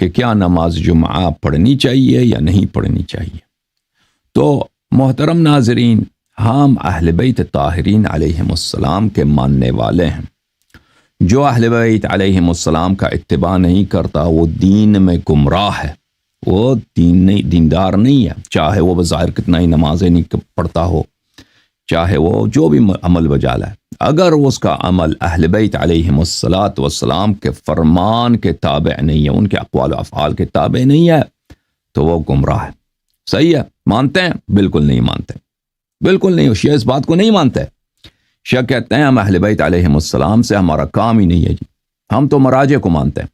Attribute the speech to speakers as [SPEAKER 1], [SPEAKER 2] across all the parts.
[SPEAKER 1] کہ کیا نماز جمعہ پڑھنی چاہیے یا نہیں پڑھنی چاہیے۔ تو محترم ناظرین، ہم اہل بیت طاہرین علیہم السلام کے ماننے والے ہیں۔ جو اہل بیت علیہم السلام کا اتباع نہیں کرتا وہ دین میں گمراہ ہے، وہ دیندار نہیں ہے، چاہے وہ بظاہر کتنا ہی نمازیں نہیں پڑھتا ہو، چاہے وہ جو بھی عمل بجا لائے، اگر اس کا عمل اہل بیت علیہم السلام کے فرمان کے تابع نہیں ہے، ان کے اقوال و افعال کے تابع نہیں ہے، تو وہ گمراہ ہے۔ صحیح ہے؟ مانتے ہیں؟ بالکل نہیں مانتے، بالکل نہیں۔ شیعہ اس بات کو نہیں مانتے۔ شیعہ کہتے ہیں ہم اہل بیت علیہم السلام سے ہمارا کام ہی نہیں ہے جی، ہم تو مراجع کو مانتے ہیں۔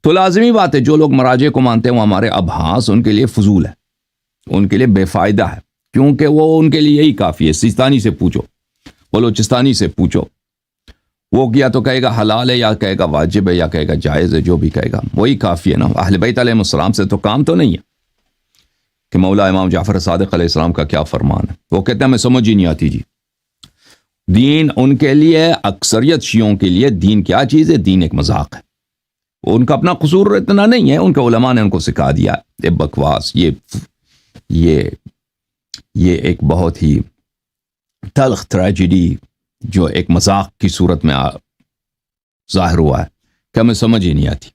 [SPEAKER 1] تو لازمی بات ہے جو لوگ مراجع کو مانتے ہیں وہ ہمارے ابحاث ان کے لیے فضول ہے، ان کے لیے بے فائدہ ہے، کیونکہ وہ ان کے لیے یہی کافی ہے۔ سیستانی سے پوچھو، بلوچستانی سے پوچھو، وہ کیا تو کہے گا حلال ہے، یا کہے گا واجب ہے، یا کہے گا جائز ہے، جو بھی کہے گا وہی کافی ہے نا۔ اہل بیت علیہ السلام سے تو کام تو نہیں ہے کہ مولا امام جعفر صادق علیہ السلام کا کیا فرمان ہے۔ وہ کہتے ہیں ہمیں سمجھ ہی نہیں آتی جی۔ دین ان کے لیے، اکثریت شیعوں کے لیے دین کیا چیز ہے؟ دین ایک مذاق ہے۔ ان کا اپنا قصور اتنا نہیں ہے، ان کے علماء نے ان کو سکھا دیا یہ بکواس، یہ ایک بہت ہی تلخ ٹریجڈی جو ایک مذاق کی صورت میں ظاہر ہوا ہے کہ ہمیں سمجھ ہی نہیں آتی۔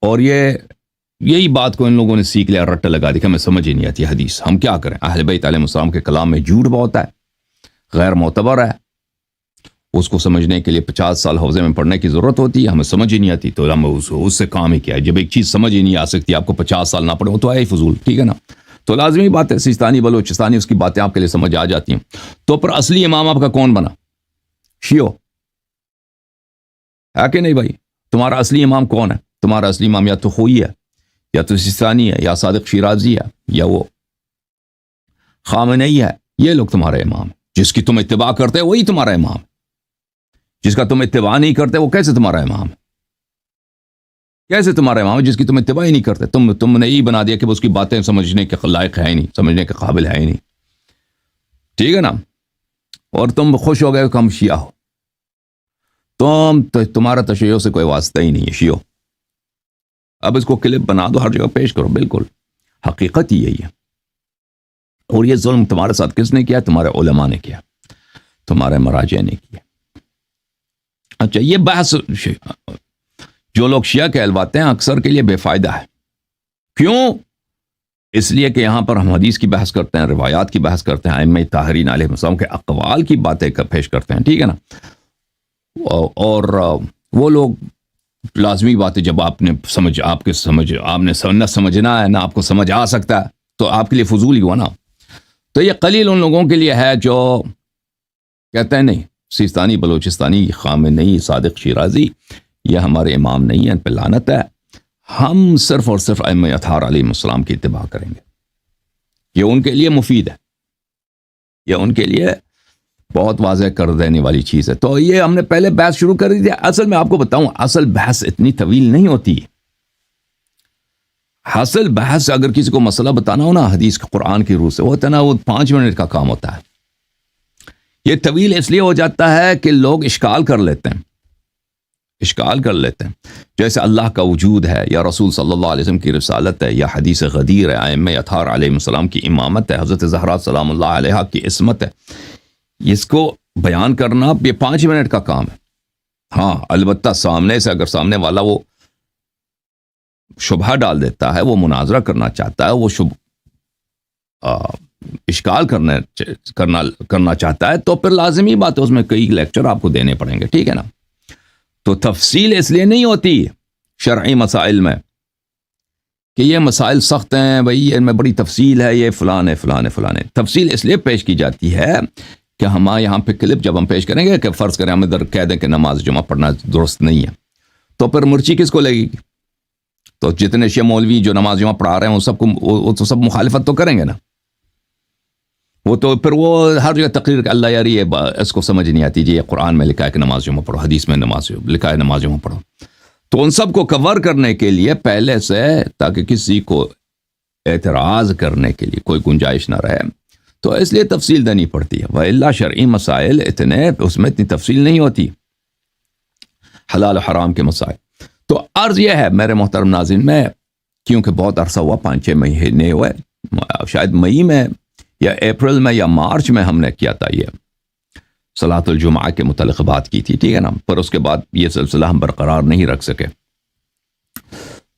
[SPEAKER 1] اور یہی بات کو ان لوگوں نے سیکھ لیا، رٹ لگا دی کہ ہمیں سمجھ ہی نہیں آتی حدیث، ہم کیا کریں؟ اہل بیت علیہ السلام کے کلام میں جھوٹ بہت ہے، غیر معتبر ہے، اس کو سمجھنے کے لیے 50 سال حوزے میں پڑھنے کی ضرورت ہوتی ہے، ہمیں سمجھ ہی نہیں آتی تو ہم اس سے کام ہی کیا ہے۔ جب ایک چیز سمجھ ہی نہیں آ سکتی، آپ کو 50 سال نہ پڑھے وہ تو ہے ہی فضول، ٹھیک ہے نا۔ تو لازمی بات ہے سیستانی بلوچستانی اس کی باتیں آپ کے لیے سمجھ آ جاتی ہیں۔ تو پر اصلی امام آپ کا کون بنا؟ شیعو ہے کہ نہیں بھائی؟ تمہارا اصلی امام کون ہے؟ تمہارا اصلی امام یا تو خوئی ہے، یا تو سیستانی ہے، یا صادق شیرازی ہے، یا وہ خامنئی ہے۔ یہ لوگ تمہارے امام ہیں۔ جس کی تم اتباع کرتے وہی تمہارا امام ہے، جس کا تم اتباع نہیں کرتے وہ کیسے تمہارا امام ہے؟ کیسے تمہارا امام ہے جس کی تم اتباع ہی نہیں کرتے؟ تم نے یہی بنا دیا کہ اس کی باتیں سمجھنے کے لائق ہے ہی نہیں، سمجھنے کے قابل ہے ہی نہیں، ٹھیک ہے نا۔ اور تم خوش ہو گئے کہ ہم شیعہ ہو، تمہارا تشیع سے کوئی واسطہ ہی نہیں ہے، شیعہ۔ اب اس کو کلپ بنا دو، ہر جگہ پیش کرو، بالکل حقیقت ہی یہی ہے۔ اور یہ ظلم تمہارے ساتھ کس نے کیا؟ تمہارے علماء نے کیا، تمہارے مراجع نے کیا۔ اچھا، یہ بحث جو لوگ شیعہ کہلواتے ہیں اکثر کے لیے بے فائدہ ہے۔ کیوں؟ اس لیے کہ یہاں پر ہم حدیث کی بحث کرتے ہیں، روایات کی بحث کرتے ہیں، ائمہ طاہرین علیہ السلام کے اقوال کی باتیں پیش کرتے ہیں، ٹھیک ہے نا۔ اور وہ لوگ لازمی بات ہے جب آپ نے نہ سمجھنا ہے نہ آپ کو سمجھ آ سکتا ہے تو آپ کے لیے فضول ہی ہوا نا۔ تو یہ قلیل ان لوگوں کے لیے ہے جو کہتے ہیں نہیں سیستانی بلوچستانی خامنئی صادق شیرازی یہ ہمارے امام نہیں ہیں، ان پہ لعنت ہے، ہم صرف اور صرف ائمہ اطہار علیہ السلام کی اتباع کریں گے۔ یہ ان کے لیے مفید ہے، یہ ان کے لیے بہت واضح کر دینے والی چیز ہے۔ تو یہ ہم نے پہلے بحث شروع کر دی تھی۔ اصل میں آپ کو بتاؤں، اصل بحث اتنی طویل نہیں ہوتی۔ اصل بحث اگر کسی کو مسئلہ بتانا ہو نا حدیث کے قرآن کی روح سے، وہ ہوتا ہے نا، وہ 5 منٹ کا کام ہوتا ہے۔ یہ طویل اس لیے ہو جاتا ہے کہ لوگ اشکال کر لیتے ہیں، جیسے اللہ کا وجود ہے، یا رسول صلی اللہ علیہ وسلم کی رسالت ہے، یا حدیث غدیر ہے، ائمہ اطہار علیہ السلام کی امامت ہے، حضرت زہرا سلام اللہ علیہا کی عصمت ہے۔ اس کو بیان کرنا یہ 5 منٹ کا کام ہے۔ ہاں البتہ سامنے سے اگر سامنے والا وہ شبہ ڈال دیتا ہے، وہ مناظرہ کرنا چاہتا ہے، وہ اشکال کرنا چاہتا ہے، تو پھر لازمی بات ہے اس میں کئی لیکچر آپ کو دینے پڑیں گے، ٹھیک ہے نا۔ تو تفصیل اس لیے نہیں ہوتی شرعی مسائل میں کہ یہ مسائل سخت ہیں بھئی، ان میں بڑی تفصیل ہے، یہ فلان ہے۔ تفصیل اس لیے پیش کی جاتی ہے کہ ہم یہاں پہ کلپ جب ہم پیش کریں گے کہ فرض کریں ہم ادھر کہہ دیں کہ نماز جمعہ پڑھنا درست نہیں ہے، تو پھر مرچی کس کو لگے گی؟ تو جتنے شیعہ مولوی جو نماز جمعہ پڑھا رہے ہیں وہ تو سب مخالفت تو کریں گے نا۔ وہ تو پھر وہ ہر جگہ تقریر کہ اللہ یاری اس کو سمجھ نہیں آتی جی، یہ قرآن میں لکھا ہے کہ نماز جمعہ پڑھو، حدیث میں لکھا ہے نماز جمعہ پڑھو۔ تو ان سب کو کور کرنے کے لیے پہلے سے، تاکہ کسی کو اعتراض کرنے کے لیے کوئی گنجائش نہ رہے، تو اس لیے تفصیل دینی پڑتی ہے۔ وَإِلَّا شرعی مسائل اس میں اتنی تفصیل نہیں ہوتی، حلال و حرام کے مسائل۔ تو عرض یہ ہے میرے محترم ناظرین، میں کیونکہ بہت عرصہ ہوا، 5-6 مہینے ہوئے، شاید مئی میں یا اپریل میں یا مارچ میں ہم نے کیا تھا یہ صلاۃ الجمعہ کے متعلق بات کی تھی، ٹھیک ہے نا، پر اس کے بعد یہ سلسلہ ہم برقرار نہیں رکھ سکے۔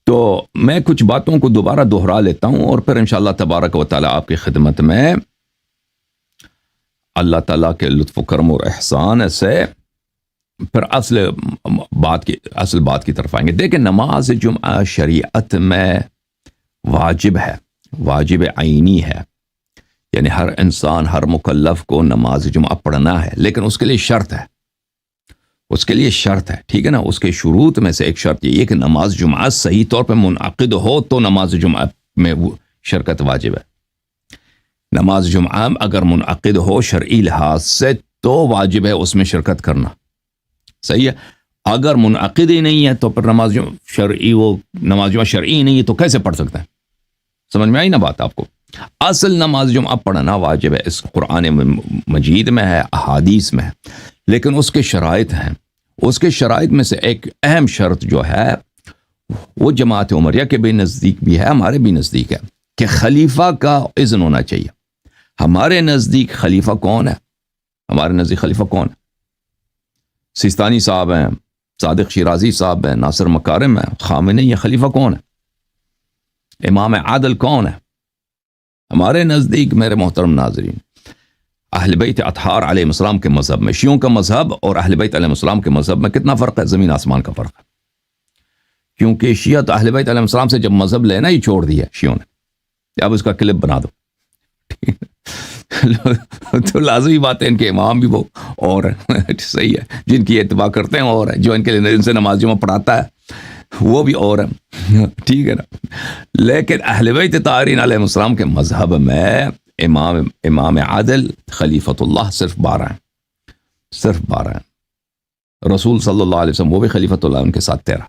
[SPEAKER 1] تو میں کچھ باتوں کو دوبارہ دہرا لیتا ہوں اور پھر انشاءاللہ تبارک و تعالی آپ کی خدمت میں اللہ تعالیٰ کے لطف و کرم اور احسان سے پھر اصل بات کی طرف آئیں گے۔ دیکھیں، نماز جمعہ شریعت میں واجب ہے، واجب عینی ہے، یعنی ہر انسان، ہر مکلف کو نماز جمعہ پڑھنا ہے، لیکن اس کے لیے شرط ہے، اس کے لیے شرط ہے، ٹھیک ہے نا۔ اس کے شروط میں سے ایک شرط یہ ہے کہ نماز جمعہ صحیح طور پہ منعقد ہو تو نماز جمعہ میں شرکت واجب ہے۔ نماز جمعہ اگر منعقد ہو شرعی لحاظ سے تو واجب ہے اس میں شرکت کرنا، صحیح ہے۔ اگر منعقد ہی نہیں ہے تو پھر نماز جمعہ شرعی نہیں ہے تو کیسے پڑھ سکتا ہے؟ سمجھ میں آئی نا بات آپ کو؟ اصل نماز جمعہ پڑھنا واجب ہے، اس قرآن مجید میں ہے، احادیث میں ہے، لیکن اس کے شرائط ہیں۔ اس کے شرائط میں سے ایک اہم شرط جو ہے وہ جماعت عمریہ کے بھی نزدیک بھی ہے، ہمارے بھی نزدیک ہے، کہ خلیفہ کا اذن ہونا چاہیے۔ ہمارے نزدیک خلیفہ کون ہے؟ ہمارے نزدیک خلیفہ کون ہے؟ سیستانی صاحب ہیں، صادق شیرازی صاحب ہیں، ناصر مکارم ہیں، خامنئی، یہ خلیفہ کون ہے؟ امام عادل کون ہے؟ ہمارے نزدیک میرے محترم ناظرین، اہل بیت اطہار علیہ السلام کے مذہب میں، شیعوں کا مذہب اور اہل بیت علیہ السلام کے مذہب میں کتنا فرق ہے؟ زمین آسمان کا فرق ہے۔ کیونکہ شیعہ تو اہل بیت علیہ السلام سے جب مذہب لینا ہی چھوڑ دیا شیعوں نے، اب اس کا کلپ بنا دو، تو لازمی بات ہے ان کے امام بھی وہ اور صحیح ہے، جن کی اتباع کرتے ہیں اور جو ان کے لیے ان سے نماز جمعہ پڑھاتا ہے وہ بھی اور ہے، ٹھیک ہے نا۔ لیکن اہل بیت طاہرین علیہ السلام کے مذہب میں امام عادل خلیفۃ اللہ صرف 12 ہیں، صرف 12 ہیں۔ رسول صلی اللہ علیہ وسلم وہ بھی خلیفۃ اللہ، ان کے ساتھ 13۔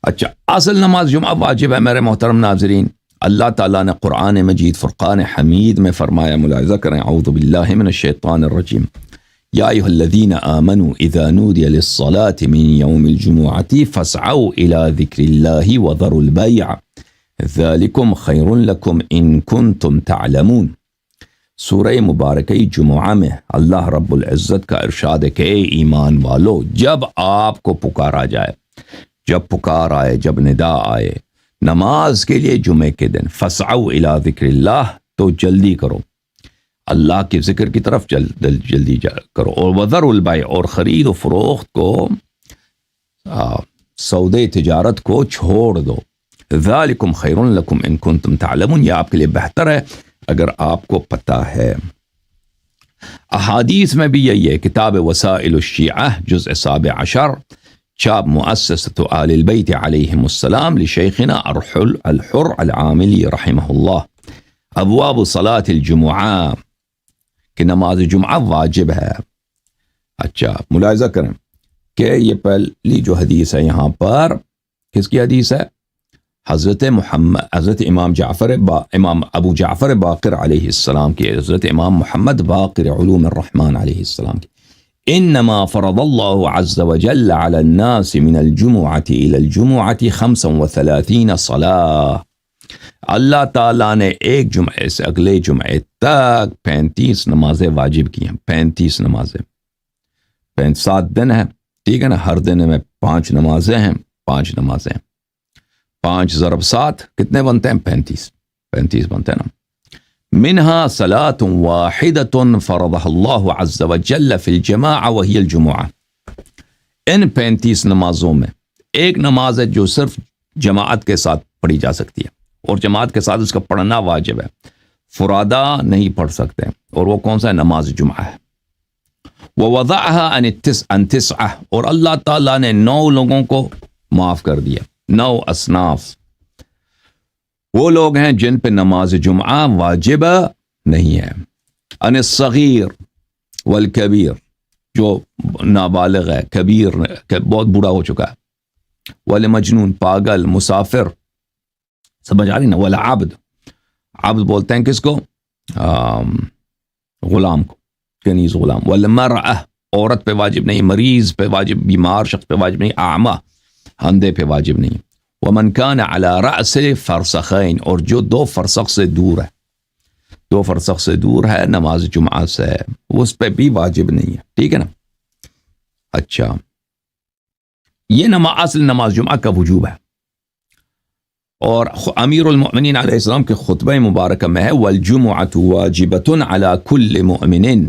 [SPEAKER 1] اچھا، اصل نماز جمعہ واجب ہے میرے محترم ناظرین۔ اللہ تعالیٰ نے قرآن مجید فرقان حمید میں فرمایا، ملاحظہ کریں، اعوذ باللہ من الشیطان الرجیم، یا ایھا الذین آمنوا اذا نودی للصلاة من یوم الجمعة فاسعوا الى ذکر اللہ وذروا البیع ذالکم خیر لکم ان کنتم تعلمون۔ سورہ مبارکہ جمعہ میں اللہ رب العزت کا ارشاد ہے کہ اے ایمان والو، جب آپ کو پکارا جائے، جب پکار آئے، جب ندا آئے نماز کے لیے جمعے کے دن، فسعوا الی ذکر اللہ، تو جلدی کرو اللہ کے ذکر کی طرف، جلدی کرو، اور وذروا البیع، اور خرید و فروخت کو، سودے تجارت کو چھوڑ دو، ذالکم خیر لکم ان کنتم تعلمون، یہ آپ کے لیے بہتر ہے اگر آپ کو پتہ ہے۔ احادیث میں بھی یہی ہے، کتاب وسائل الشیعہ جزء 17، چاپ مؤسسۃ آل البیت علیہم السلام لشیخنا الحر العاملی رحمہ اللہ، ابواب صلاۃ الجمعہ، کہ نماز جمعہ واجب ہے۔ اچھا، ملاحظہ کریں کہ یہ پہلی جو حدیث ہے یہاں پر کس کی حدیث ہے؟ حضرت امام ابو جعفر باقر علیہ السلام کی، حضرت امام محمد باقر علوم الرحمن علیہ السلام کی، انما فرض اللہ عز وجل علی الناس من الجمعة الى الجمعة 35 صلاة، اللہ تعالیٰ نے ایک جمعے سے اگلے جمعے تک 35 نمازیں واجب کی ہیں، 35 نمازیں، 7 دن ہیں، ٹھیک ہے نا، ہر دن میں 5 نمازیں ہیں، 5 نمازیں، 5 ضرب 7 کتنے بنتے ہیں؟ 35 بنتے ہیں نا۔ منها صلاة واحدة فرضها الله عز وجل في الجماعة وهي الجمعة، ان 35 نمازوں میں ایک نماز ہے جو صرف جماعت کے ساتھ پڑھی جا سکتی ہے، اور جماعت کے ساتھ اس کا پڑھنا واجب ہے، فرادہ نہیں پڑھ سکتے، اور وہ کون سا ہے؟ نماز جمعہ ہے۔ وَوَضَعَهَا عَنْ 9، اور اللہ تعالیٰ نے 9 لوگوں کو معاف کر دیا، 9 اصناف، وہ لوگ ہیں جن پہ نماز جمعہ واجب نہیں ہے، عن الصغیر والکبیر، جو نابالغ ہے، کبیر بہت بوڑھا ہو چکا ہے، والمجنون پاگل، مسافر، سمجھ آ رہی نا، والعبد، عبد بولتے ہیں کس کو؟ غلام کو، کنیز غلام، والمرأة، عورت پہ واجب نہیں، مریض پہ واجب، بیمار شخص پہ واجب نہیں، اعمیٰ اندھے پہ واجب نہیں۔ ومن کان علی رأس فرسخین، اور جو 2 فرسخ سے دور ہے، 2 فرسخ سے دور ہے نماز جمعہ سے، اس پہ بھی واجب نہیں ہے، ٹھیک ہے نا۔ اچھا، یہ اصل نماز جمعہ کا وجوب ہے، اور امیر المؤمنین علیہ السلام کے خطبہ مبارکہ میں ہے والجمعۃ واجبۃ علی کل مؤمن۔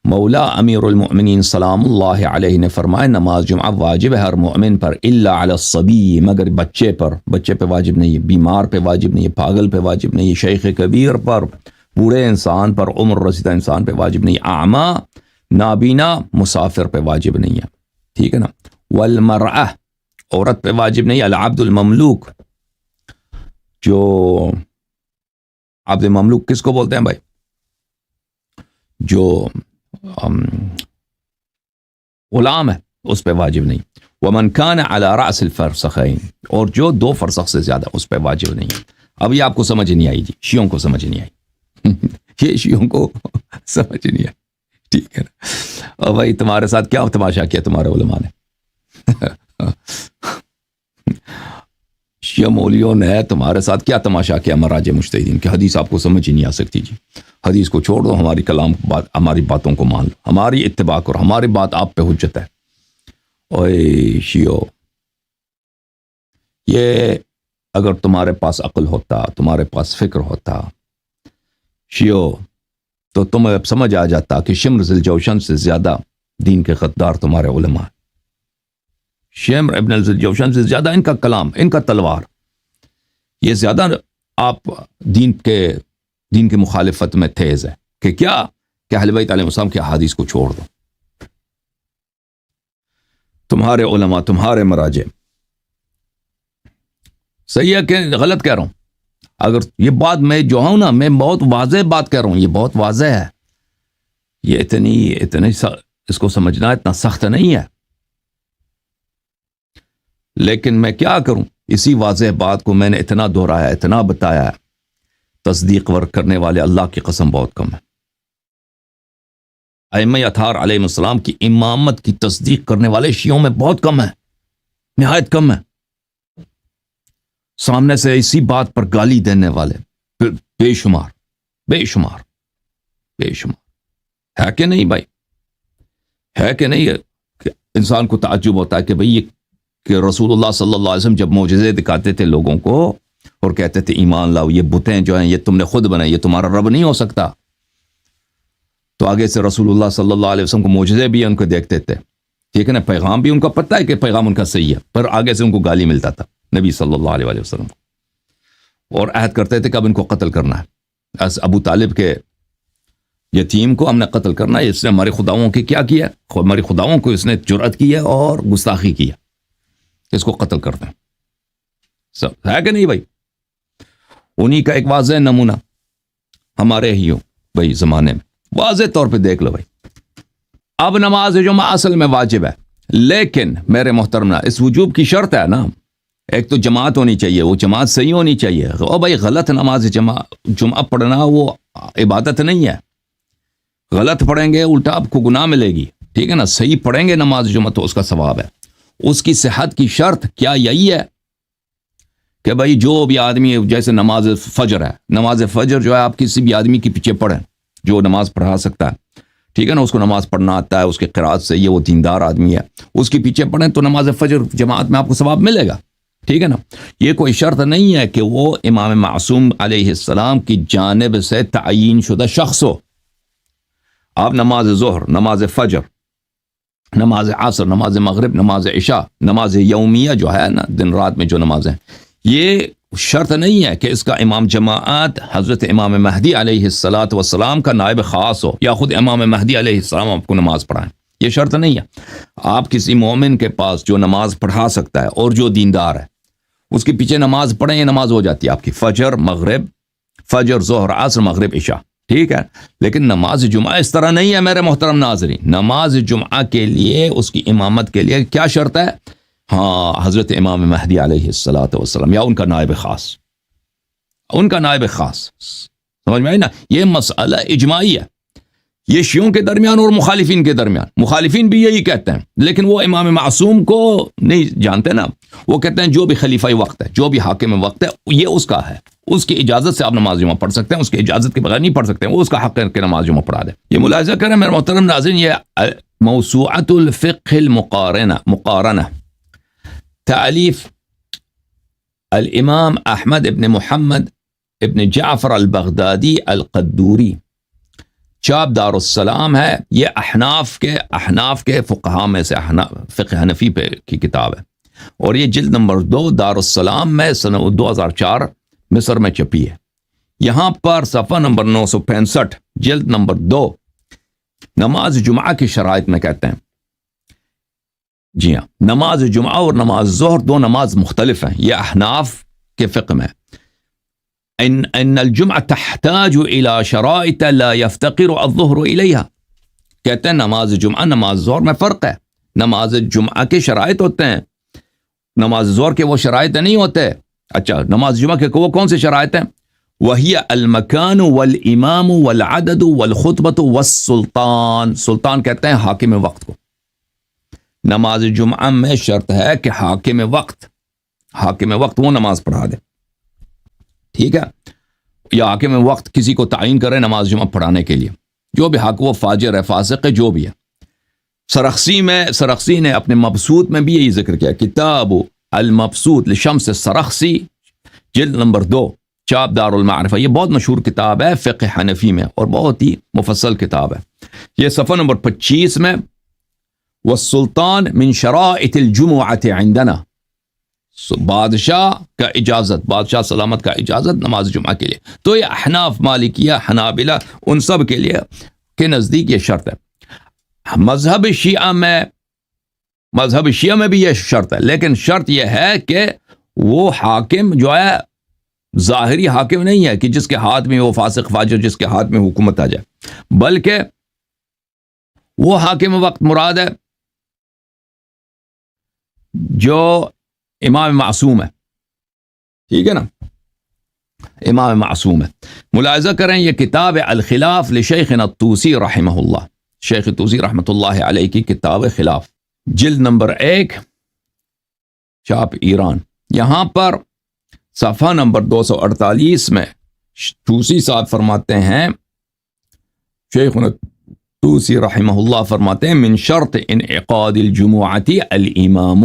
[SPEAKER 1] مولا امیر المؤمنین سلام اللہ علیہ نے فرمایا نماز جمعہ واجب ہے ہر مؤمن پر، الا علی الصبی، مگر بچے پر، بچے پہ واجب نہیں ہے، بیمار پہ واجب نہیں ہے، پاگل پہ واجب نہیں ہے، شیخ کبیر پر، بوڑھے انسان پر، عمر رسیدہ انسان پہ واجب نہیں ہے، اعمیٰ نابینا مسافر پہ واجب نہیں ہے، ٹھیک ہے نا۔ والمرأہ، عورت پہ واجب نہیں، العبد المملوک، جو عبد مملوک کس کو بولتے ہیں بھائی؟ جو غلام ہے، اس پہ واجب نہیں۔ ومن کان علی رأس الفرسخین، اور جو 2 فرسخ سے زیادہ، اس پہ واجب نہیں ہے۔ اب یہ آپ کو سمجھ نہیں آئی جی، شیعوں کو سمجھ نہیں آئی یہ شیعوں کو سمجھ نہیں آئی، ٹھیک ہے نا۔ اور بھائی تمہارے ساتھ کیا تماشا کیا تمہارے علماء نے شیعہ مولیوں نے تمہارے ساتھ کیا تماشا کیا مراجع مجتہدین کہ حدیث آپ کو سمجھ ہی نہیں آ سکتی جی، حدیث کو چھوڑ دو، ہماری کلام ہماری باتوں کو مان لو، ہماری اتباع کرو، ہماری بات آپ پہ حجت ہے۔ اوے شیعو، یہ اگر تمہارے پاس عقل ہوتا، تمہارے پاس فکر ہوتا شیعو، تو تمہیں اب سمجھ آ جاتا کہ شمر ذی الجوشن سے زیادہ دین کے غدار تمہارے علماء، شمر ابن ذی الجوشن سے زیادہ ان کا کلام، ان کا تلوار، یہ زیادہ آپ دین کے مخالفت میں تیز ہے کہ کیا کہ اہل بیت علیہ السلام کے احادیث کو چھوڑ دو۔ تمہارے علماء، تمہارے مراجع، صحیح ہے کہ غلط کہہ رہا ہوں؟ اگر یہ بات میں جو ہوں نا، میں بہت واضح بات کہہ رہا ہوں، یہ بہت واضح ہے، یہ اتنی اس کو سمجھنا اتنا سخت نہیں ہے، لیکن میں کیا کروں، اسی واضح بات کو میں نے اتنا دہرایا، اتنا بتایا ہے، تصدیق ورک کرنے والے اللہ کی قسم بہت کم ہے۔ ائمہ اطہار علیہ السلام کی امامت کی تصدیق کرنے والے شیعوں میں بہت کم ہے، نہایت کم ہے۔ سامنے سے اسی بات پر گالی دینے والے بے شمار بے شمار بے شمار، ہے کہ نہیں بھائی؟ ہے کہ نہیں ہے؟ کہ انسان کو تعجب ہوتا ہے کہ بھئی یہ کہ رسول اللہ صلی اللہ علیہ وسلم جب معجزے دکھاتے تھے لوگوں کو اور کہتے تھے ایمان لاؤ، یہ بتیں جو ہیں یہ تم نے خود بنائی، یہ تمہارا رب نہیں ہو سکتا، تو آگے سے رسول اللہ صلی اللہ علیہ وسلم کو معجزے بھی ان کو دیکھتے تھے، ٹھیک ہے نا، پیغام بھی ان کا پتہ ہے کہ پیغام ان کا صحیح ہے، پر آگے سے ان کو گالی ملتا تھا نبی صلی اللہ علیہ وسلم کو، اور عہد کرتے تھے کہ اب ان کو قتل کرنا ہے، اس ابو طالب کے یتیم کو ہم نے قتل کرنا ہے، اس نے ہمارے خداؤں کی کیا کیا، ہمارے خداؤں کو اس نے جرأت کی ہے اور گستاخی کی ہے، اس کو قتل کرتے ہیں، سب ہے کہ نہیں بھائی؟ انہی کا ایک واضح نمونہ ہمارے ہی ہو بھائی زمانے میں، واضح طور پہ دیکھ لو بھائی۔ اب نماز جمعہ اصل میں واجب ہے، لیکن میرے محترم اس وجوب کی شرط ہے نا، ایک تو جماعت ہونی چاہیے، وہ جماعت صحیح ہونی چاہیے، او بھائی غلط نماز جمعہ پڑھنا وہ عبادت نہیں ہے، غلط پڑھیں گے الٹا آپ کو گناہ ملے گی، ٹھیک ہے نا، صحیح پڑھیں گے نماز جمعہ تو اس کا ثواب ہے۔ اس کی صحت کی شرط کیا یہی ہے کہ بھائی جو بھی آدمی، جیسے نماز فجر ہے، نماز فجر جو ہے آپ کسی بھی آدمی کے پیچھے پڑھیں جو نماز پڑھا سکتا ہے، ٹھیک ہے نا، اس کو نماز پڑھنا آتا ہے، اس کے قرات سے یہ وہ دیندار آدمی ہے، اس کے پیچھے پڑھیں تو نماز فجر جماعت میں آپ کو ثواب ملے گا، ٹھیک ہے نا۔ یہ کوئی شرط نہیں ہے کہ وہ امام معصوم علیہ السلام کی جانب سے تعیین شدہ شخص ہو۔ آپ نماز ظہر، نماز فجر، نماز عصر، نماز مغرب، نماز عشاء، نماز یومیہ جو ہے نا دن رات میں جو نمازیں، یہ شرط نہیں ہے کہ اس کا امام جماعت حضرت امام مہدی علیہ السلام کا نائب خاص ہو، یا خود امام مہدی علیہ السلام آپ کو نماز پڑھائیں، یہ شرط نہیں ہے۔ آپ کسی مومن کے پاس جو نماز پڑھا سکتا ہے اور جو دیندار ہے اس کے پیچھے نماز پڑھیں، یہ نماز ہو جاتی ہے آپ کی، فجر ظہر عصر مغرب عشاء، ٹھیک ہے۔ لیکن نماز جمعہ اس طرح نہیں ہے میرے محترم ناظرین، نماز جمعہ کے لیے اس کی امامت کے لیے کیا شرط ہے؟ ہاں، حضرت امام مہدی علیہ السلام یا ان کا نائب خاص، ان کا نائب خاص، سمجھ میں آئی نا، یہ مسئلہ اجماعی ہے، یہ شیعوں کے درمیان اور مخالفین کے درمیان، مخالفین بھی یہی کہتے ہیں، لیکن وہ امام معصوم کو نہیں جانتے نا، وہ کہتے ہیں جو بھی خلیفہ وقت ہے، جو بھی حاکم وقت ہے، یہ اس کا ہے، اس کی اجازت سے آپ نماز جمعہ پڑھ سکتے ہیں، اس کی اجازت کے بغیر نہیں پڑھ سکتے ہیں، وہ اس کا حق ہے کہ نماز جمعہ پڑھا دے۔ یہ ملاحظہ کریں میرے محترم ناظرین، یہ موسوعۃ الفقہ مقارنہ تالیف الامام احمد ابن محمد ابن جعفر البغدادی القدوری، چاپ دار السلام ہے، یہ احناف کے فقہاء میں سے فقہ حنفی پہ کی کتاب ہے، اور یہ جلد نمبر 2 دار السلام میں سن 2004 مصر میں چھپی ہے۔ یہاں پر صفحہ نمبر 965 جلد نمبر 2 نماز جمعہ کی شرائط میں کہتے ہیں، جی ہاں، نماز جمعہ اور نماز ظہر دو نماز مختلف ہیں، یہ احناف کے فقہ میں۔ ان الجمعہ تحتاج الى شرائط لا يفتقر الظہر الیہا، کہتے ہیں نماز جمعہ نماز ظہر میں فرق ہے، نماز جمعہ کے شرائط ہوتے ہیں، نماز ظہر کے وہ شرائط نہیں ہوتے۔ اچھا، نماز جمعہ کے وہ کون سے شرائط ہیں؟ وَهِيَ الْمَكَانُ وَالْإِمَامُ وَالْعَدَدُ وَالْخُطْبَةُ وَالسُّلْطَانُ، سلطان کہتے ہیں حاکم وقت کو۔ نماز جمعہ میں شرط ہے کہ حاکم وقت وہ نماز پڑھا دے، ٹھیک ہے، یا حاکم وقت کسی کو تعین کرے نماز جمعہ پڑھانے کے لیے، جو بھی حق، وہ فاجر ہے، فاسق ہے، جو بھی ہے۔ سرخسی نے اپنے مبسوط میں بھی یہی ذکر کیا، کتاب المبسوط لشمس السرخسی جلد نمبر 2 چاپ دار المعرفہ، یہ بہت مشہور کتاب ہے فقہ حنفی میں اور بہت ہی مفصل کتاب ہے۔ یہ صفحہ نمبر 25 میں والسلطان من شرائط الجمعۃ عندنا، بادشاہ کا اجازت، بادشاہ سلامت کا اجازت نماز جمعہ کے لیے۔ تو یہ احناف، مالکیہ، حنابلہ، ان سب کے لیے کے نزدیک یہ شرط ہے۔ مذہب شیعہ میں بھی یہ شرط ہے، لیکن شرط یہ ہے کہ وہ حاکم جو ہے ظاہری حاکم نہیں ہے کہ جس کے ہاتھ میں وہ فاسق فاجر جس کے ہاتھ میں حکومت آ جائے، بلکہ وہ حاکم وقت مراد ہے جو امام معصوم ہے، ٹھیک ہے نا، امام معصوم ہے۔ ملاحظہ کریں، یہ کتاب الخلاف لشیخنا الطوسی رحمہ اللہ، شیخ طوسی رحمۃ اللہ علیہ کی کتاب خلاف، جلد نمبر 1 چاپ ایران۔ یہاں پر صفحہ نمبر 248 میں طوسی صاحب فرماتے ہیں، شیخنا طوسی رحمہ اللہ فرماتے ہیں، من شرط انعقاد الجمعۃ الامام،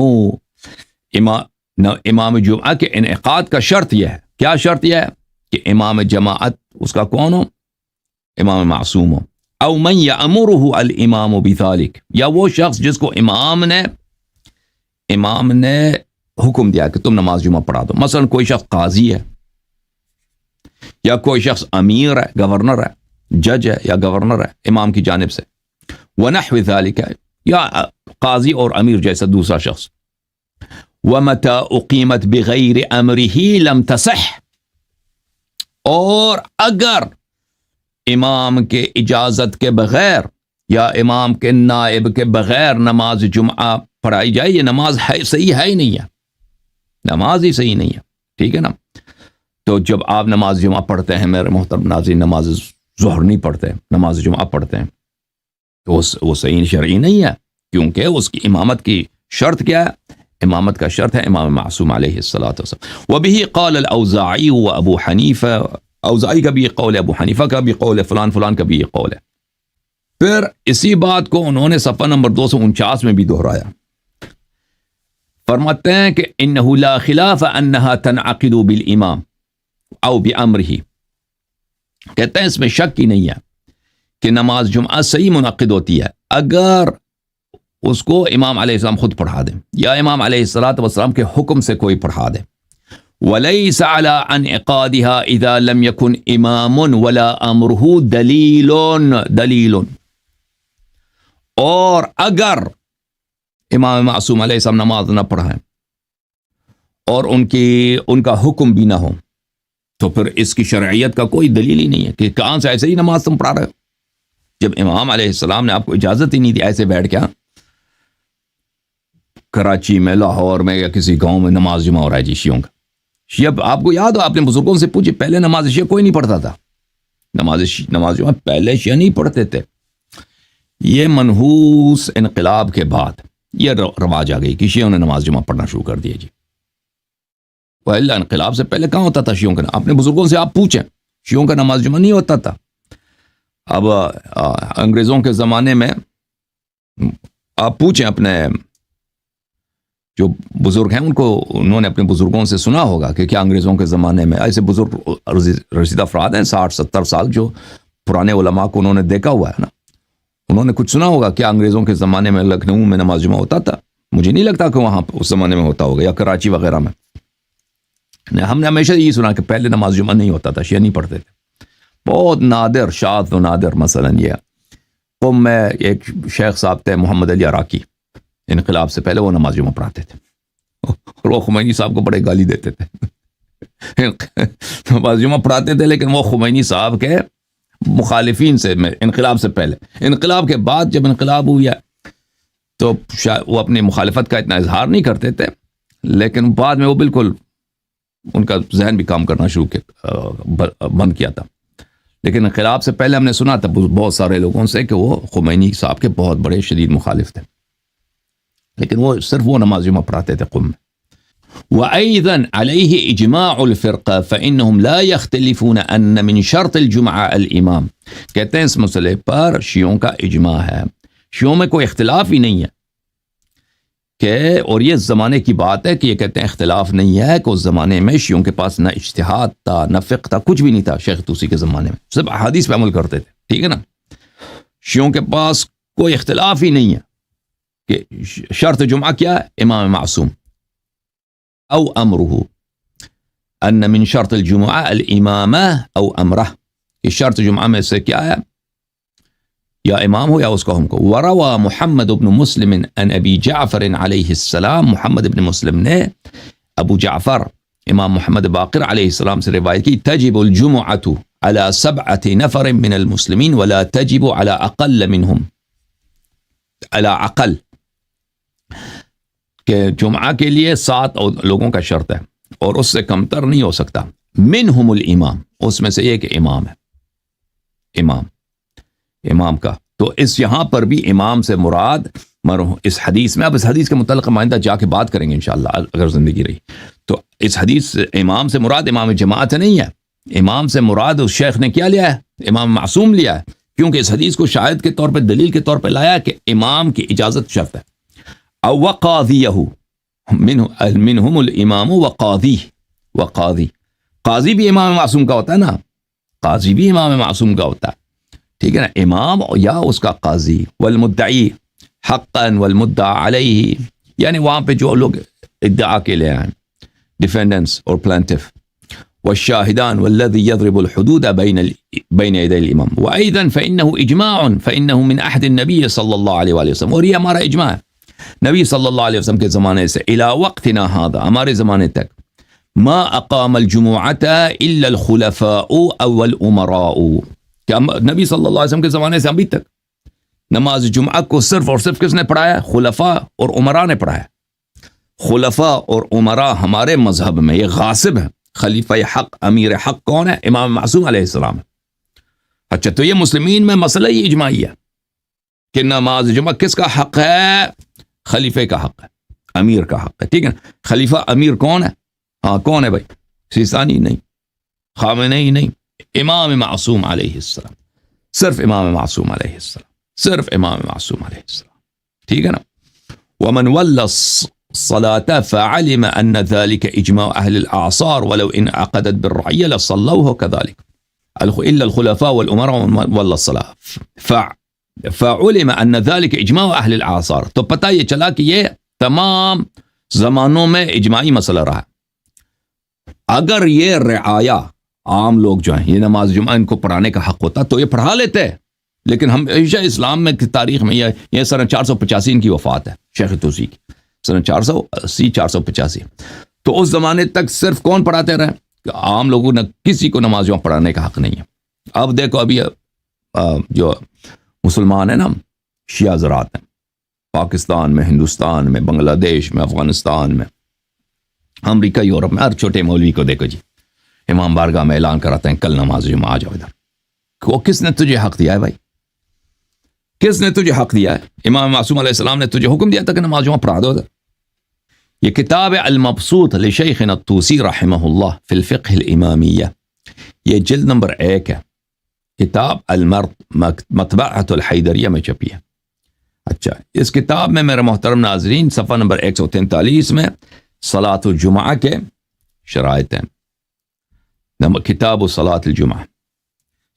[SPEAKER 1] امام جمعہ کے انعقاد کا شرط یہ ہے، کیا شرط یہ ہے کہ امام جماعت اس کا کون ہو؟ امام معصوم ہو، او من یامرہ الامام بذلک، یا وہ شخص جس کو امام نے حکم دیا کہ تم نماز جمعہ پڑھا دو، مثلا کوئی شخص قاضی ہے، یا کوئی شخص امیر ہے، گورنر ہے، جج ہے یا گورنر ہے امام کی جانب سے، ونحو ذلک، یا قاضی اور امیر جیسا دوسرا شخص۔ وَمَتَى أُقِيمَتْ بِغَيْرِ أَمْرِهِ لَمْ تَصِحْ، اور اگر امام کے اجازت کے بغیر یا امام کے نائب کے بغیر نماز جمعہ پڑھائی جائے، یہ نماز صحیح ہے ہی نہیں ہے، نماز ہی صحیح نہیں ہے، ٹھیک ہے نا۔ تو جب آپ نماز جمعہ پڑھتے ہیں میرے محترم ناظرین، نماز ظہر نہیں پڑھتے، نماز جمعہ پڑھتے ہیں، تو وہ صحیح شرعی نہیں ہے، کیونکہ اس کی امامت کی شرط کیا ہے؟ امامت کا شرط ہے امام معصوم علیہ الصلاۃ والسلام۔ وبہ قال الاوزاعی و ابو حنیفہ، اوزاعی کا بھی یہ قول ہے، ابو حنیفہ کا بھی قول ہے، فلان کا بھی یہ قول ہے۔ پھر اسی بات کو انہوں نے صفحہ نمبر 249 میں بھی دہرایا، فرماتے ہیں کہ انہ لا خلاف انہا تنعقد بالامام او بامرہ، کہتے ہیں اس میں شک ہی نہیں ہے کہ نماز جمعہ صحیح منعقد ہوتی ہے اگر اس کو امام علیہ السلام خود پڑھا دیں یا امام علیہ السلام کے حکم سے کوئی پڑھا دے۔ وَلَيْسَ عَلَىٰ انعقادها اذا لم يكن امام ولا امرہ دلیل، اور اگر امام معصوم علیہ السلام نماز نہ پڑھائیں اور ان کا حکم بھی نہ ہو، تو پھر اس کی شرعیت کا کوئی دلیل ہی نہیں ہے کہ کہاں سے ایسے ہی نماز تم پڑھا رہے ہو، جب امام علیہ السلام نے آپ کو اجازت ہی نہیں دی ایسے بیٹھ کے کراچی میں، لاہور میں یا کسی گاؤں میں نماز جمعہ ہو رہا ہے جی شیعوں کا۔ شیعہ آپ کو یاد ہو، آپ نے بزرگوں سے پوچھے، پہلے نماز شیعہ کوئی نہیں پڑھتا تھا، نماز جمعہ پہلے شیعہ نہیں پڑھتے تھے، یہ منحوس انقلاب کے بعد یہ رواج آ گئی کہ شیعوں نے نماز جمعہ پڑھنا شروع کر دیا جی. پہلے انقلاب سے پہلے کہاں ہوتا تھا شیعوں کا؟ اپنے بزرگوں سے آپ پوچھیں، شیعوں کا نماز جمعہ نہیں ہوتا تھا. اب انگریزوں کے زمانے میں آپ پوچھیں اپنے جو بزرگ ہیں ان کو، انہوں نے اپنے بزرگوں سے سنا ہوگا کہ کیا انگریزوں کے زمانے میں ایسے بزرگ رسیدہ افراد ہیں 60-70 سال جو پرانے علماء کو انہوں نے دیکھا ہوا ہے نا، انہوں نے کچھ سنا ہوگا کیا انگریزوں کے زمانے میں لکھنؤ میں نماز جمعہ ہوتا تھا؟ مجھے نہیں لگتا کہ وہاں اس زمانے میں ہوتا ہوگا، یا کراچی وغیرہ میں. ہم نے ہمیشہ یہی سنا کہ پہلے نماز جمعہ نہیں ہوتا تھا، شیعہ نہیں پڑھتے تھے. بہت نادر، شاذ و نادر. مثلا یہ قم میں ایک شیخ صاحب تھے محمد علی عراقی، انقلاب سے پہلے وہ نماز جمعہ پڑھاتے تھے اور وہ خمینی صاحب کو بڑے گالی دیتے تھے. نماز جمعہ پڑھاتے تھے لیکن وہ خمینی صاحب کے مخالفین سے، انقلاب سے پہلے. انقلاب کے بعد جب انقلاب ہوا تو وہ اپنی مخالفت کا اتنا اظہار نہیں کرتے تھے، لیکن بعد میں وہ بالکل ان کا ذہن بھی کام کرنا شروع بند کیا تھا. لیکن انقلاب سے پہلے ہم نے سنا تھا بہت سارے لوگوں سے کہ وہ خمینی صاحب کے بہت بڑے شدید مخالف تھے، لیکن وہ صرف وہ نماز جمعہ پڑھاتے تھے قم میں. وأيضا عليه إجماع الفرقة فإنهم لا يختلفون أن من شرط الجمعة الإمام. کہتے ہیں اس مسئلے پر شیعوں کا اجماع ہے، شیعوں میں کوئی اختلاف ہی نہیں ہے کہ، اور یہ زمانے کی بات ہے کہ یہ کہتے ہیں اختلاف نہیں ہے کہ اس زمانے میں شیعوں کے پاس نہ اجتہاد تھا نہ فقہ تھا، کچھ بھی نہیں تھا. شیخ طوسی کے زمانے میں صرف احادیث پہ عمل کرتے تھے. ٹھیک ہے نا، شیعوں کے پاس کوئی اختلاف ہی نہیں ہے کہ شرط جمعہ کیا ہے؟ امام معصوم. او امرہ، ان من شرط الجمعہ الامامہ او امرہ، یہ شرط جمعہ میں سے کیا ہے؟ یا امام ہو یا اس کا حکم کو. وروى محمد بن مسلم عن ابی جعفر علیہ السلام، محمد بن مسلم نے ابو جعفر امام محمد باقر علیہ السلام سے روایت کی، تجب الجمعة على 7 نفر من المسلمین ولا تجب على اقل منهم، على اقل، کہ جمعہ کے لیے 7 لوگوں کا شرط ہے اور اس سے کمتر نہیں ہو سکتا. منہم الامام، اس میں سے ایک امام ہے. امام کا تو اس یہاں پر بھی امام سے مراد اس حدیث میں، اب اس حدیث کے متعلق آئندہ جا کے بات کریں گے انشاءاللہ اگر زندگی رہی تو. اس حدیث امام سے مراد امام جماعت نہیں ہے، امام سے مراد اس شیخ نے کیا لیا ہے؟ امام معصوم لیا ہے، کیونکہ اس حدیث کو شاہد کے طور پہ، دلیل کے طور پہ لایا کہ امام کی اجازت شرط ہے. او وقاضیہ، منہم الامام وقاضی، قاضی بھی امام معصوم کا ہوتا ہے نا، قاضی بھی امام معصوم کا ہوتا ہے. ٹھیک ہے نا، امام یا اس کا قاضی. والمدعی حقا والمدعا علیہ، یعنی وہاں پہ جو لوگ ادعا کے لے آئیں، ڈیفینڈنس اور پلانٹف. والشاہدان والذی یضرب الحدود بین یدی الامام. وایضا فانه اجماع فانه من عهد النبی صلی اللہ علیہ وآلہ وسلم، اور یہ ہمارا اجماع ہے نبی صلی اللہ علیہ وسلم کے زمانے سے، الى وقتنا هذا، ہمارے زمانے تک. ما اقام الجمعۃ الا الخلفاء او الامراء، کہ نبی صلی اللہ علیہ وسلم کے زمانے سے ابھی تک نماز جمعہ کو صرف اور صرف کس نے پڑھایا؟ خلفاء اور امراء نے پڑھایا. خلفاء اور امراء ہمارے مذہب میں یہ غاصب ہیں. خلیفہ حق، امیر حق کون ہے؟ امام معصوم علیہ السلام. اچھا، تو یہ مسلمین میں مسئلہ ہی اجماعی ہے کہ نماز جمعہ کس کا حق ہے؟ خلیفہ کا حق ہے، امیر کا حق ہے. ٹھیک ہے، خلیفہ امیر کون ہے؟ ہاں کون ہے بھائی؟ سیستانی نہیں، خامنئی نہیں، امام معصوم علیہ السلام. صرف امام معصوم علیہ السلام، صرف امام معصوم علیہ السلام. ٹھیک ہے نا. ومن ولى الصلاة فعلم ان ذلك اجماع اهل الاعصار ولو ان عقدت بالرعية لصلوه كذلك الا الخلفاء والامراء ولى الصلاة فعلم ان ذلك اجماع اهل الاعصار. تو پتہ یہ چلا کہ یہ تمام زمانوں میں اجماعی مسئلہ رہا. اگر یہ رعایا عام لوگ جو ہیں، یہ نماز جمعہ ان کو پڑھانے کا حق ہوتا تو یہ پڑھا لیتے، لیکن ہمیشہ اسلام میں تاریخ میں یہ سن 485 ان کی وفات ہے شیخ طوسی کی، سن 480-485. تو اس زمانے تک صرف کون پڑھاتے رہے؟ کہ عام لوگوں نے کسی کو نماز جمعہ پڑھانے کا حق نہیں ہے. اب دیکھو ابھی جو مسلمان ہیں نا، شیعہ حضرات ہیں پاکستان میں، ہندوستان میں، بنگلہ دیش میں، افغانستان میں، امریکہ، یورپ میں، ہر چھوٹے مولوی کو دیکھو جی امام بارگاہ میں اعلان کراتے ہیں کل نماز جمعہ آ جاؤ ادھر. وہ کس نے تجھے حق دیا ہے بھائی؟ کس نے تجھے حق دیا ہے؟ امام معصوم علیہ السلام نے تجھے حکم دیا تھا کہ نماز جمعہ پڑھا دو. یہ کتاب المبسوط لشیخنا الطوسی رحمہ اللہ فی الفقہ الامامیہ، یہ جلد نمبر 1 ہے، کتاب المرد مطبعۃ الحیدریہ میں چھپی ہے. اچھا، اس کتاب میں میرے محترم ناظرین صفحہ نمبر 143 میں صلاۃ الجمعہ کے شرائط ہیں. کتاب صلاۃ الجمعہ،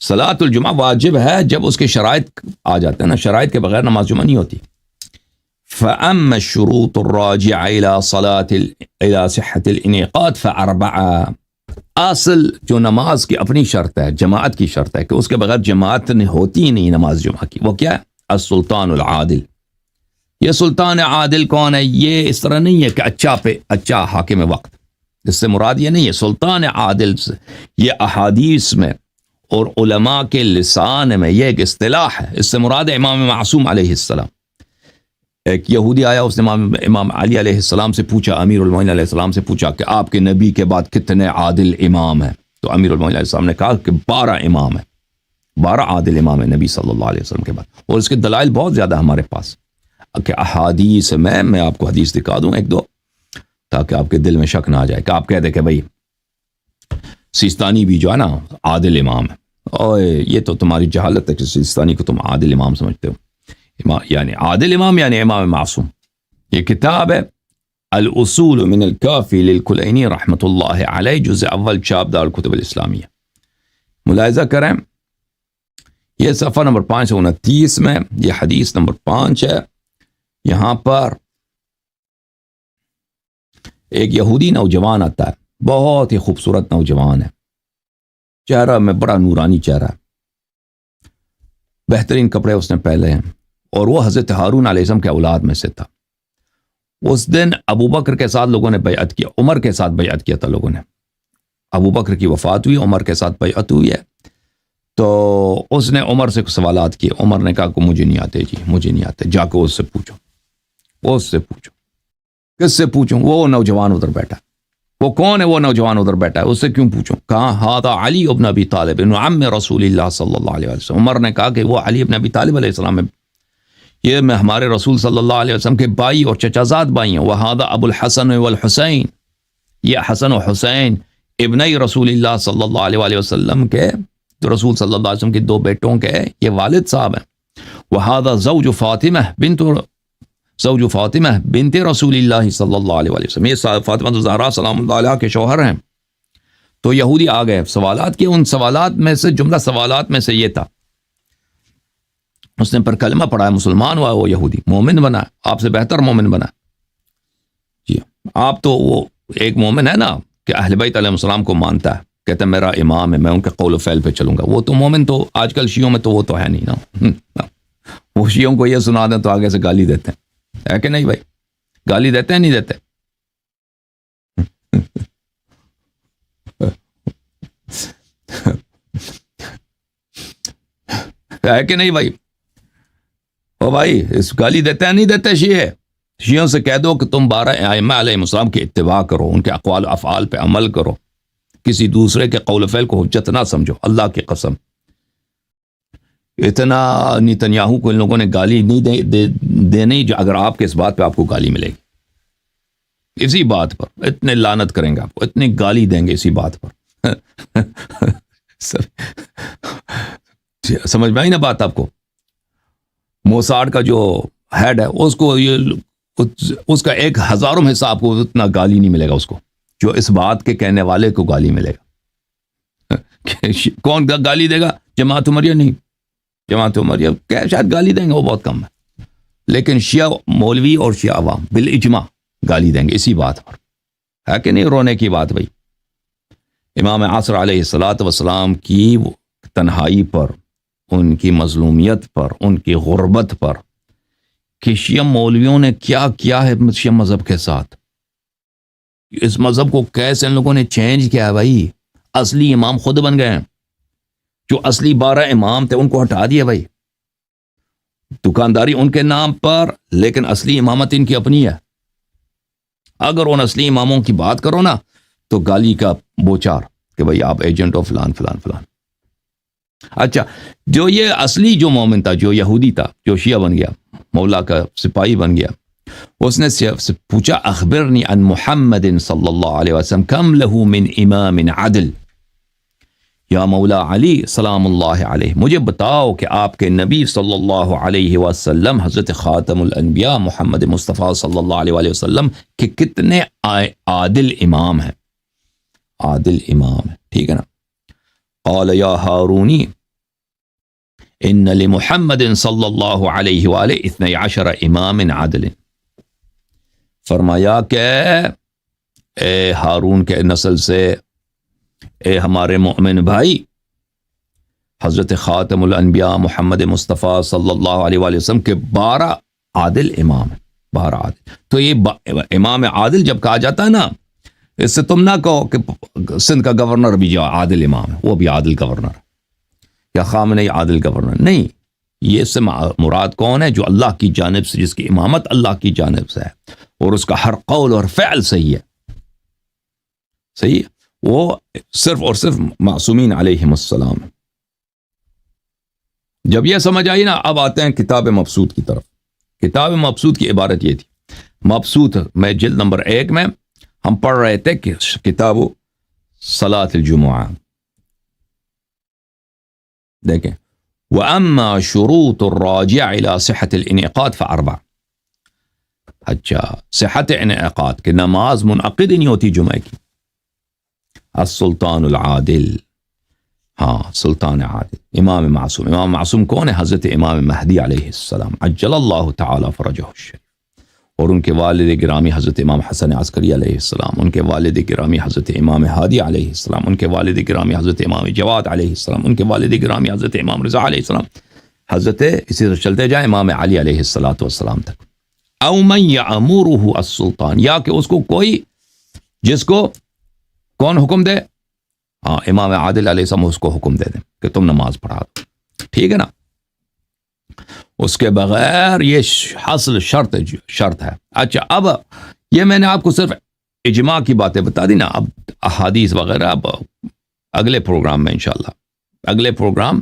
[SPEAKER 1] صلاۃ الجمعہ واجب ہے جب اس کے شرائط آ جاتے ہیں نا، شرائط کے بغیر نماز جمعہ نہیں ہوتی. فَأَمَّا الشُّرُوطُ الرَّاجِعَةُ إِلَى صِحَّةِ الْإِنْعِقَادِ فَأَرْبَعَةٌ، اصل جو نماز کی اپنی شرط ہے، جماعت کی شرط ہے کہ اس کے بغیر جماعت ہوتی ہی نہیں نماز جمعہ کی، وہ کیا ہے؟ السلطان العادل. یہ سلطان عادل کون ہے؟ یہ اس طرح نہیں ہے کہ اچھا حاکم وقت، اس سے مراد یہ نہیں ہے. سلطان عادل سے یہ احادیث میں اور علماء کے لسان میں یہ ایک اصطلاح ہے. اس سے مراد ہے امام معصوم علیہ السلام. ایک یہودی آیا، اس نے امام علی علیہ السلام سے پوچھا، امیر المومنین علیہ السلام سے پوچھا کہ آپ کے نبی کے بعد کتنے عادل امام ہیں؟ تو امیر المومنین علیہ السلام نے کہا کہ 12 امام ہیں، 12 عادل امام ہیں نبی صلی اللہ علیہ وسلم کے بعد. اور اس کے دلائل بہت زیادہ ہمارے پاس کہ احادیث میں آپ کو حدیث دکھا دوں 1-2 تاکہ آپ کے دل میں شک نہ آ جائے کہ آپ کہہ دیں کہ بھائی سیستانی بھی جو ہے نا عادل امام ہے. اور یہ تو تمہاری جہالت ہے کہ سیستانی کو تم عادل امام سمجھتے ہو. یعنی عادل امام یعنی امام معصوم. یہ کتاب ہے الاصول من الکافی للکلینی رحمۃ اللہ علیہ، جزء اول، چھاپ دار الکتب الاسلامیہ. ملاحظہ کریں، یہ صفحہ نمبر 529 میں یہ حدیث نمبر 5 ہے. یہاں پر ایک یہودی نوجوان آتا ہے، بہت ہی خوبصورت نوجوان ہے، چہرہ میں بڑا نورانی چہرہ ہے، بہترین کپڑے اس نے پہنے ہیں، اور وہ حضرت ہارون علیہ السلام کے اولاد میں سے تھا. اس دن ابو بکر کے ساتھ لوگوں نے بیعت کیا، عمر کے ساتھ بیعت کیا تھا لوگوں نے. ابو بکر کی وفات ہوئی، عمر کے ساتھ بیعت ہوئی ہے. تو اس نے عمر سے سوالات کیے. عمر نے کہا کہ مجھے نہیں آتے جی، مجھے نہیں آتے. جا کے اس سے پوچھو. اس سے پوچھو. کس سے پوچھوں؟ وہ نوجوان ادھر بیٹھا. وہ کون ہے وہ نوجوان ادھر بیٹھا ہے؟ اس سے کیوں پوچھوں؟ کہا ہذا علی ابن ابی طالب ابن عم رسول اللہ صلی اللہ علیہ وسلم. عمر نے کہا کہ وہ علی ابن ابی طالب علیہ السلام ہے، یہ میں ہمارے رسول صلی اللہ علیہ وسلم کے بھائی اور چچا زاد بھائی ہیں. وہذا ابو الحسن والحسین، یہ حسن و حسین ابنی رسول اللہ صلی اللہ علیہ وسلم کے، تو رسول صلی اللہ علیہ وسلم کے 2 بیٹوں کے یہ والد صاحب ہیں. وہذا زوج فاطمہ بنت رسول اللہ صلی اللہ علیہ وسلم، یہ فاطمہ الزہرا سلام اللہ علیہ کے شوہر ہیں. تو یہودی آ گئے، سوالات کیے. ان سوالات میں سے جملہ سوالات میں سے یہ تھا، اس نے پر کلمہ پڑھا ہے، مسلمان ہوا، وہ یہودی مومن بنا، آپ سے بہتر مومن بنا. جی آپ تو وہ ایک مومن ہے نا کہ اہل بیت علیہ السلام کو مانتا ہے، کہتا ہے میرا امام ہے، میں ان کے قول و فعل پہ چلوں گا. وہ تو مومن تو آج کل شیعوں میں تو وہ تو ہے نہیں نا. وہ شیعوں کو یہ سنا دیں تو آگے سے گالی دیتے ہیں، ہے کہ نہیں بھائی؟ گالی دیتے ہیں نہیں دیتے؟ ہے کہ نہیں بھائی؟ او بھائی اس گالی دیتے ہیں نہیں دیتے شیعوں سے کہہ دو کہ تم 12 ائمہ علیہ السلام کی اتباع کرو، ان کے اقوال و افعال پہ عمل کرو، کسی دوسرے کے قول و فعل کو حجت نہ سمجھو. اللہ کی قسم اتنا نیتنیاہو کو ان لوگوں نے گالی نہیں دینی جو اگر آپ کے اس بات پہ آپ کو گالی ملے گی، اسی بات پر اتنے لعنت کریں گے آپ کو، اتنی گالی دیں گے اسی بات پر. سمجھ میں آئی نا بات آپ کو؟ موساڈ کا جو ہیڈ ہے اس کو اس کا 1000 حصہ آپ کو اتنا گالی نہیں ملے گا اس کو جو اس بات کے کہنے والے کو گالی ملے گا. کون گالی دے گا؟ جماعت عمریہ نہیں، جماعت عمریہ شاید گالی دیں گے وہ بہت کم ہے، لیکن شیعہ مولوی اور شیعہ عوام بالاجماع گالی دیں گے اسی بات پر. ہے کہ نہیں رونے کی بات بھائی؟ امام عصر علیہ الصلوۃ والسلام کی تنہائی پر، ان کی مظلومیت پر، ان کی غربت پر کہ شیعہ مولویوں نے کیا کیا ہے شیعہ مذہب کے ساتھ. اس مذہب کو کیسے ان لوگوں نے چینج کیا ہے بھائی. اصلی امام خود بن گئے ہیں، جو اصلی 12 امام تھے ان کو ہٹا دیا بھائی. دکانداری ان کے نام پر، لیکن اصلی امامت ان کی اپنی ہے. اگر ان اصلی اماموں کی بات کرو نا تو گالی کا بوچار کہ بھائی آپ ایجنٹ ہو فلان فلان فلان. اچھا، جو یہ اصلی جو مومن تھا، جو یہودی تھا، جو شیعہ بن گیا، مولا کا سپاہی بن گیا، اس نے سے پوچھا اخبرنی عن محمد صلی اللہ علیہ وسلم کم لہو من امام عدل، یا مولا علی سلام اللہ علیہ، مجھے بتاؤ کہ آپ کے نبی صلی اللہ علیہ وسلم حضرت خاتم الانبیاء محمد مصطفیٰ صلی اللہ علیہ وآلہ وسلم کے کتنے عادل امام ہیں، عادل امام ہیں، ٹھیک ہے نا؟ قال یا ہارونی ان لمحمد صلی اللہ علیہ وآلہ 12 امام عدل، فرمایا کہ اے ہارون کے نسل سے، اے ہمارے مومن بھائی، حضرت خاتم الانبیاء محمد مصطفیٰ صلی اللہ علیہ وآلہ وسلم کے 12 عادل امام ہیں، 12 عادل۔ تو یہ امام عادل جب کہا جاتا ہے نا، اس سے تم نہ کہو کہ سندھ کا گورنر بھی جو عادل امام ہے وہ بھی عادل گورنر ہے، یا خامنئی عادل گورنر، نہیں، یہ اس سے مراد کون ہے؟ جو اللہ کی جانب سے، جس کی امامت اللہ کی جانب سے ہے اور اس کا ہر قول اور فعل صحیح ہے، صحیح ہے، وہ صرف اور صرف معصومین علیہم السلام۔ جب یہ سمجھ آئی نا، اب آتے ہیں کتاب مبسوط کی طرف۔ کتاب مبسوط کی عبارت یہ تھی، مبسوط میں جلد نمبر 1 میں ہم پڑھ رہے تھے کہ کتاب صلاۃ الجمعہ، دیکھیں، وَأَمَّا شُرُوطُ الرَّاجِعِ إِلَى صِحَّةِ الْإِنْعِقَادِ فَأَرْبَعٌ، اچھا، صحت انعقاد کہ نماز منعقد ہی نہیں ہوتی جمعہ کی۔ السلطان العادل، ہاں، سلطان عادل، امام معصوم۔ امام معصوم کون ہے؟ حضرت امام مہدی علیہ السلام عجل اللہ تعالی فرجہ الشریف، اور ان کے والد گرامی حضرت امام حسن عسکری علیہ السلام، ان کے والد گرامی حضرت امام ہادی علیہ السلام، ان کے والد گرامی حضرت امام جواد علیہ السلام، ان کے والد گرامی حضرت امام رضا علیہ السلام، حضرت اسی طرح چلتے جائیں امام علی علیہ السلام تک۔ او من یامرہ السلطان، یا کہ اس کو کوئی، جس کو کون حکم دے؟ ہاں، امام عادل علیہ السلام اس کو حکم دے دیں کہ تم نماز پڑھا دو، ٹھیک ہے نا؟ اس کے بغیر یہ حاصل شرط ہے۔ اچھا، اب یہ میں نے آپ کو صرف اجماع کی باتیں بتا دی نا، اب احادیث وغیرہ اب اگلے پروگرام میں انشاءاللہ، اگلے پروگرام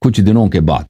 [SPEAKER 1] کچھ دنوں کے بعد